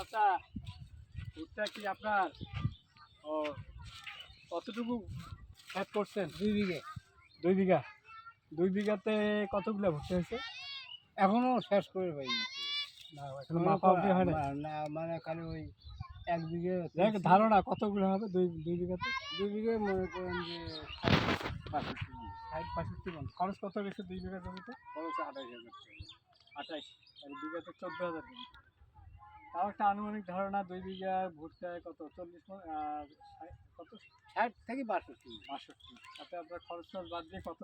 আচ্ছা, ভুট্টা কি আপনার ও কতটুকু ক্ষেত করছেন? 2 বিঘে। 2 বিঘা। 2 বিঘাতে কতগুলো ভুট্টা হয়েছে? এখনো শেষ করে পাইনি। না এখনো মাপা অবধি হয় না। না মানে খালি ওই 1 বিঘে দেখ ধারণা কতগুলো হবে 2 বিঘাতে? 2 বিঘে মনে করেন যে 60-65 মন। খরচ কত গেছে 2 বিঘা জমিতে? খরচ 28,000 টাকা। 28 আর বিঘাতে 14,000 টাকা। তাও একটা আনুমানিক ধারণা 2 বিঘা ভুট্টায় কত 40 মন আর কত 60 থেকে 62। 62। তাতে আপনার খরচ বাদ দিয়ে কত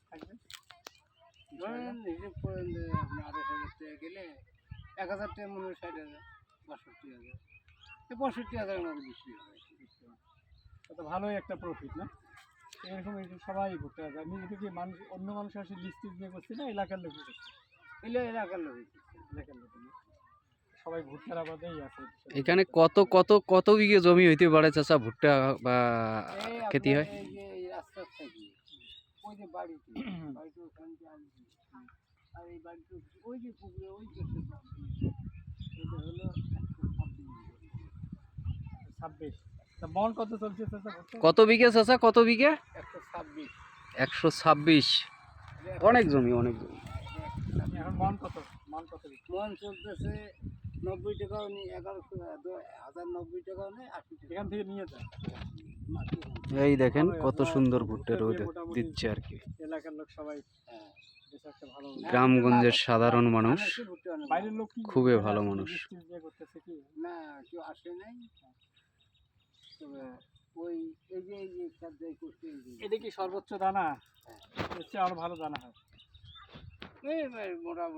থাকবে? ধরেন হিসেব করেন যে আপনি 28,000 টাকা গেলে 1,000 টাকা মনে হয় 60,000, 62,000, 65,000 মতো বিক্রি হবে। তো ভালোই একটা প্রফিট না? এরকম সবাই ভুট্টা যায়। আমি এটা কি মানুষ অন্য মানুষ আসে লিস্ট নিয়ে করছি না এলাকার লোকই করছে? এলাকার লোক এলাকার লোক সবাই ভুট্টার আবাদেই আছে। এখানে কত বিঘে জমি হইতে পারে চাচা ভুট্টা বা খেতি হয়? এই যে এই রাস্তার থেকে ওই যে বাড়িতে ওখান থেকে আসবে আর এই বাড়িতে ওই যে পুকুরে ওই যে এটা হলো 26। তা মন কত চলছে চাচা ভুট্টা? কত বিঘে চাচা কত বিঘে? 126। 126। অনেক জমি অনেক জমি। এখন মন কত? মন কত? মন চলতেছে 90 টাকাও নেই, 11,090 টাকাও নেই, 80 টাকা। এখান থেকে নিয়ে যায়। এই দেখেন কত সুন্দর ভুট্টা রোদ দিচ্ছে আর কি। এলাকার লোক সবাই বেশ একটা ভালো গ্রামগঞ্জের সাধারণ মানুষ বাইরের লোক কি খুবই ভালো মানুষ। করতেছে কি না কেউ আসে নাই, তবে ওই এই যে সাবধাই করতে এটা কি সর্বোচ্চ দানা? এর চেয়ে আরো ভালো দানা হয়। এই মোটামুটি